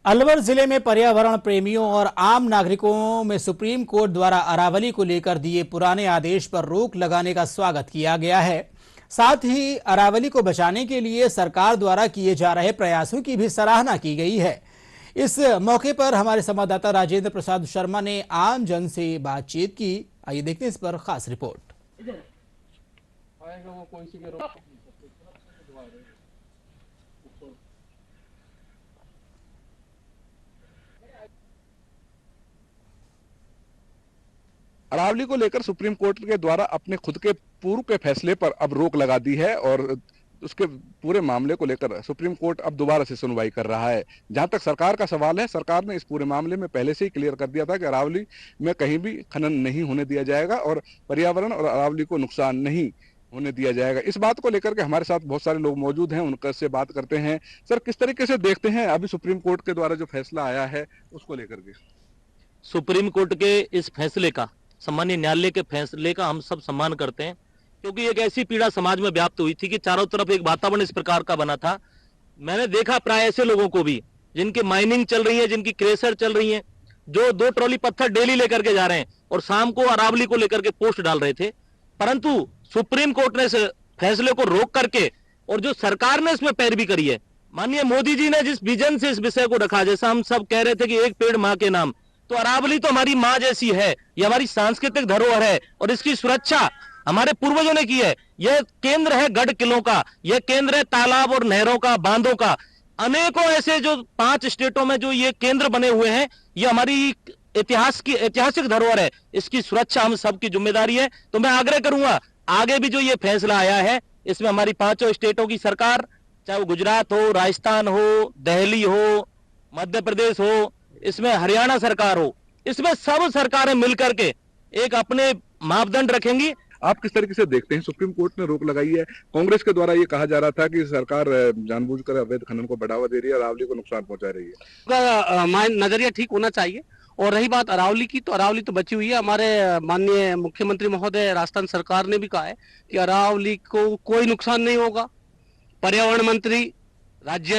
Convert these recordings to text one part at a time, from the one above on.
अलवर जिले में पर्यावरण प्रेमियों और आम नागरिकों में सुप्रीम कोर्ट द्वारा अरावली को लेकर दिए पुराने आदेश पर रोक लगाने का स्वागत किया गया है। साथ ही अरावली को बचाने के लिए सरकार द्वारा किए जा रहे प्रयासों की भी सराहना की गई है। इस मौके पर हमारे संवाददाता राजेंद्र प्रसाद शर्मा ने आम जन से बातचीत की। आइए देखते हैं इस पर खास रिपोर्ट। अरावली को लेकर सुप्रीम कोर्ट के द्वारा अपने खुद के पूर्व के फैसले पर अब रोक लगा दी है और उसके पूरे मामले को लेकर सुप्रीम कोर्ट अब दोबारा से सुनवाई कर रहा है। जहां तक सरकार का सवाल है, सरकार ने इस पूरे मामले में पहले से ही क्लियर कर दिया था कि अरावली में कहीं भी खनन नहीं होने दिया जाएगा और पर्यावरण और अरावली को नुकसान नहीं होने दिया जाएगा। इस बात को लेकर के हमारे साथ बहुत सारे लोग मौजूद हैं, उनसे बात करते हैं। सर, किस तरीके से देखते हैं अभी सुप्रीम कोर्ट के द्वारा जो फैसला आया है उसको लेकर के? सुप्रीम कोर्ट के इस फैसले का, सम्मानीय न्यायालय के फैसले का हम सब सम्मान करते हैं, क्योंकि एक ऐसी पीड़ा समाज में व्याप्त हुई थी कि चारों तरफ एक वातावरण इस प्रकार का बना था। मैंने देखा प्राय ऐसे लोगों को भी जिनकी माइनिंग चल रही है, जिनकी क्रेशर चल रही है, जो 2 ट्रॉली पत्थर डेली लेकर के जा रहे हैं और शाम को अरावली को लेकर के पोस्ट डाल रहे थे। परंतु सुप्रीम कोर्ट ने इस फैसले को रोक करके, और जो सरकार ने इसमें पैरवी करी है, माननीय मोदी जी ने जिस विजन से इस विषय को रखा, जैसा हम सब कह रहे थे कि एक पेड़ मां के नाम, तो अरावली तो हमारी मां जैसी है, ये हमारी सांस्कृतिक धरोहर है और इसकी सुरक्षा हमारे पूर्वजों ने की है। यह केंद्र है गढ़ किलों का, यह केंद्र है तालाब और नहरों का, बांधों का। अनेकों ऐसे जो 5 स्टेटों में जो ये केंद्र बने हुए हैं, ये हमारी ऐतिहासिक धरोहर है, इसकी सुरक्षा हम सबकी जिम्मेदारी है। तो मैं आग्रह करूंगा, आगे भी जो ये फैसला आया है, इसमें हमारी 5 स्टेटों की सरकार, चाहे वो गुजरात हो, राजस्थान हो, दिल्ली हो, मध्य प्रदेश हो, इसमें हरियाणा सरकार हो, इसमें सब सरकारें मिलकर के एक अपने मापदंड रखेंगी। आप किस तरीके से देखते हैं? सुप्रीम कोर्ट ने रोक लगाई है, कांग्रेस के द्वारा ये कहा जा रहा था कि सरकार जानबूझकर अवैध खनन को बढ़ावा दे रही है, अरावली को नुकसान पहुंचा रही है। नजरिया ठीक होना चाहिए। और रही बात अरावली की, तो अरावली तो बची हुई है। हमारे माननीय मुख्यमंत्री महोदय, राजस्थान सरकार ने भी कहा है कि अरावली को कोई नुकसान नहीं होगा। पर्यावरण मंत्री राज्य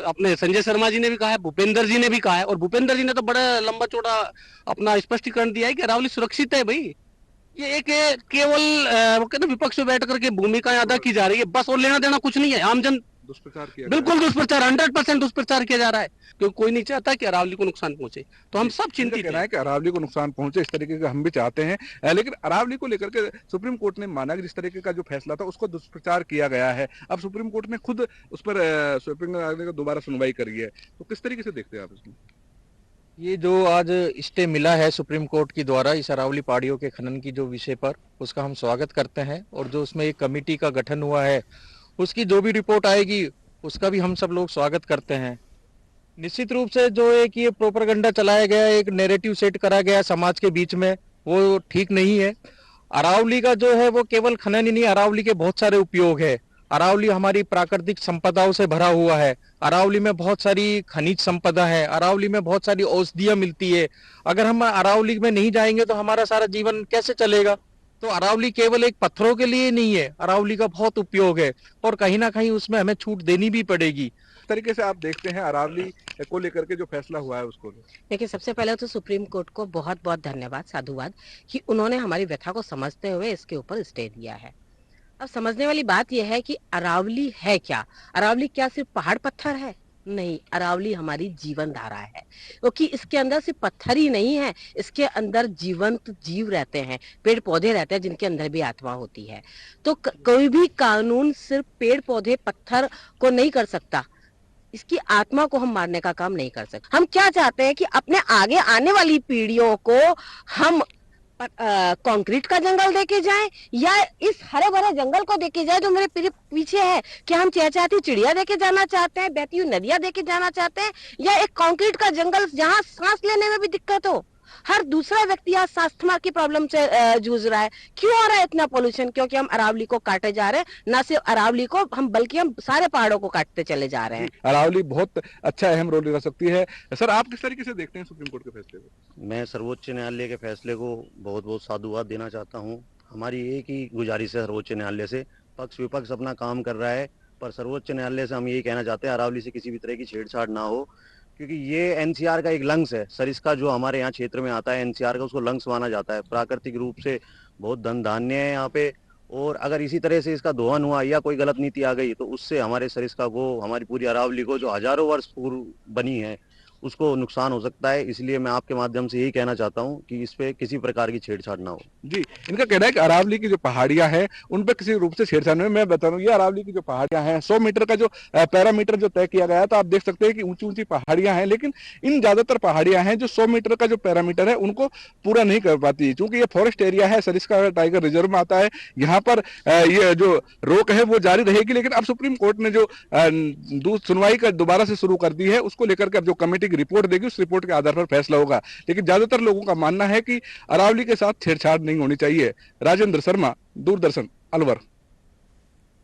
अपने संजय शर्मा जी ने भी कहा है, भूपेंद्र जी ने भी कहा है, और भूपेंद्र जी ने तो बड़ा लंबा चौड़ा अपना स्पष्टीकरण दिया है कि अरावली सुरक्षित है। भाई, ये एक केवल विपक्ष में बैठ करके भूमिकाएं अदा की जा रही है, बस, और लेना देना कुछ नहीं है। आमजन दुष्प्रचार किया, बिल्कुल दुष्प्रचार, 100% दुष्प्रचार किया जा रहा है, क्योंकि कोई नहीं चाहता कि अरावली को नुकसान पहुंचे। तो हम सब चिंतित है कि अरावली को नुकसान पहुंचे, इस तरीके का हम भी चाहते हैं। लेकिन अरावली को लेकर के सुप्रीम कोर्ट ने माना कि जिस तरीके का जो फैसला था उसको दुष्प्रचार किया गया है। अब सुप्रीम कोर्ट ने खुद उस पर सुप्रीम कोर्ट ने दोबारा सुनवाई करी है, तो किस तरीके से देखते हैं आप इसमें? ये जो आज स्टे मिला है सुप्रीम कोर्ट की द्वारा इस अरावली पहाड़ियों के खनन की जो विषय पर, उसका हम स्वागत करते हैं। और जो उसमें एक कमेटी का गठन हुआ है, उसकी जो भी रिपोर्ट आएगी उसका भी हम सब लोग स्वागत करते हैं। निश्चित रूप से जो एक ये प्रोपेगेंडा चलाया गया, एक नैरेटिव सेट करा गया समाज के बीच में, वो ठीक नहीं है। अरावली का जो है वो केवल खनन ही नहीं, अरावली के बहुत सारे उपयोग है। अरावली हमारी प्राकृतिक संपदाओं से भरा हुआ है। अरावली में बहुत सारी खनिज संपदा है, अरावली में बहुत सारी औषधियां मिलती है। अगर हम अरावली में नहीं जाएंगे तो हमारा सारा जीवन कैसे चलेगा? तो अरावली केवल एक पत्थरों के लिए नहीं है, अरावली का बहुत उपयोग है और कहीं ना कहीं उसमें हमें छूट देनी भी पड़ेगी। इस तरीके से आप देखते हैं अरावली को लेकर के जो फैसला हुआ है उसको? देखिए, सबसे पहले तो सुप्रीम कोर्ट को बहुत बहुत धन्यवाद, साधुवाद, कि उन्होंने हमारी व्यथा को समझते हुए इसके ऊपर स्टे दिया है। अब समझने वाली बात यह है कि अरावली है क्या? अरावली क्या सिर्फ पहाड़ पत्थर है? नहीं, अरावली हमारी जीवन धारा है, क्योंकि इसके अंदर सिर्फ पत्थर ही नहीं है, इसके अंदर जीवंत जीव रहते हैं, पेड़ पौधे रहते हैं, जिनके अंदर भी आत्मा होती है। तो कोई भी कानून सिर्फ पेड़ पौधे पत्थर को नहीं कर सकता, इसकी आत्मा को हम मारने का काम नहीं कर सकते। हम क्या चाहते हैं कि अपने आगे आने वाली पीढ़ियों को हम कंक्रीट का जंगल देके जाएं, या इस हरे भरे जंगल को देके जाए जो मेरे पीछे है। क्या हम चहचहाती चिड़िया देके जाना चाहते हैं, बहती हुई नदियां देके जाना चाहते हैं, या एक कंक्रीट का जंगल जहां सांस लेने में भी दिक्कत हो? हर दूसरा व्यक्ति आज अस्थमा की प्रॉब्लम से जूझ रहा है। क्यों हो रहा है इतना पोल्यूशन? क्योंकि हम अरावली को काटे जा रहे हैं। ना सिर्फ अरावली को हम, बल्कि हम सारे पहाड़ों को काटते चले जा रहे हैं। अरावली बहुत अच्छा अहम रोल निभा सकती है। सर, आप किस तरीके से देखते हैं सुप्रीम कोर्ट के फैसले को? मैं सर्वोच्च न्यायालय के फैसले को बहुत बहुत साधुवाद देना चाहता हूँ। हमारी एक ही गुजारिश है सर्वोच्च न्यायालय से, पक्ष विपक्ष अपना काम कर रहा है, पर सर्वोच्च न्यायालय से हम यही कहना चाहते हैं अरावली से किसी भी तरह की छेड़छाड़ ना हो। क्योंकि ये एनसीआर का एक लंग्स है। सरिस्का जो हमारे यहाँ क्षेत्र में आता है एनसीआर का, उसको लंग्स माना जाता है। प्राकृतिक रूप से बहुत धन धान्य है यहाँ पे, और अगर इसी तरह से इसका दोहन हुआ या कोई गलत नीति आ गई तो उससे हमारे सरिस्का को, हमारी पूरी अरावली को जो हजारों वर्ष पूर्व बनी है, उसको नुकसान हो सकता है। इसलिए मैं आपके माध्यम से यही कहना चाहता हूँ कि इस पे किसी प्रकार की छेड़छाड़ ना हो। जी, इनका कहना है कि अरावली की जो पहाड़ियां हैं उन पर किसी रूप से छेड़छाड़ नहीं। मैं बता रहा हूँ, ये अरावली की जो पहाड़ियां हैं 100 मीटर का जो पैरामीटर जो तय किया गया है, तो आप देख सकते हैं कि ऊंची ऊंची पहाड़ियां हैं, लेकिन इन ज्यादातर पहाड़ियां हैं जो 100 मीटर का जो पैरामीटर है उनको पूरा नहीं कर पाती। क्योंकि ये फॉरेस्ट एरिया है, सरिस्का टाइगर रिजर्व में आता है, यहाँ पर ये जो रोक है वो जारी रहेगी। लेकिन अब सुप्रीम कोर्ट ने जो सुनवाई का दोबारा से शुरू कर दी है, उसको लेकर के अब जो कमेटी की रिपोर्ट देगी उस रिपोर्ट के आधार पर फैसला होगा। लेकिन ज्यादातर लोगों का मानना है कि अरावली के साथ छेड़छाड़ नहीं होनी चाहिए। राजेंद्र शर्मा, दूरदर्शन, अलवर।